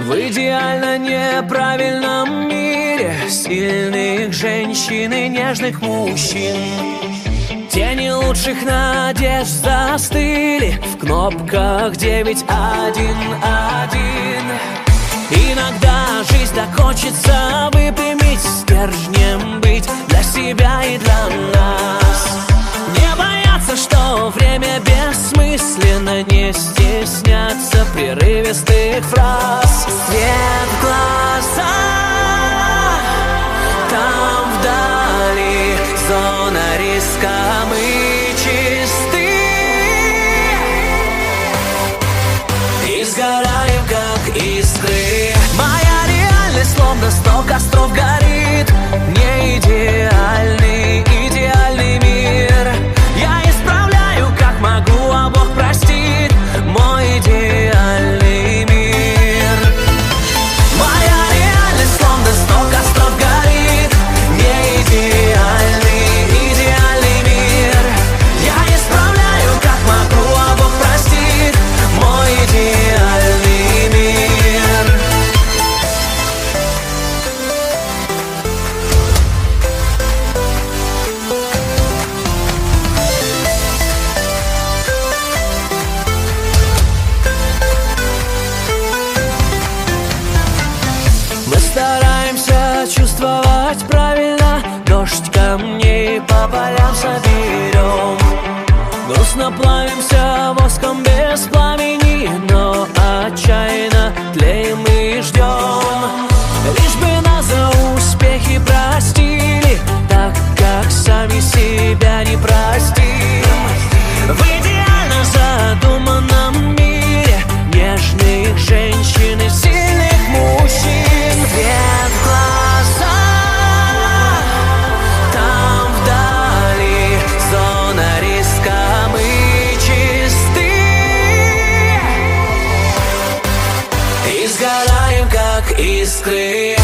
В идеально неправильном мире сильных женщин и нежных мужчин тени лучших надежд застыли в кнопках 911. Иногда жизнь так хочется выпрямить, стержнем быть для себя и для нас. Не бояться, что время бессмысленно, не стесняться прерывистых фраз. Свет в глазах, там вдали зона риска, мы чисты и сгораем, как искры. Моя реальность словно 100 костров горит. Не идеальный, идеальный мир. Я исправляю, как могу, а Бог простит. Мой идеальный мир. Моя реальность словно 100 костров горит. Не идеальный, идеальный мир. Я исправляю, как могу, а Бог простит. Мой идеальный мир. Мы стараемся чувствовать правильно, дождь камней по полям соберем. Грустно плавимся воском без пламени, но отчаянно тлеем и ждем. Лишь бы нас за успехи простили, так как сами себя не простим. В идеально задуманном мире нежных женщин и сильных мужчин. Свет в глазах, там вдали зона риска, мы чисты и сгораем, как искры.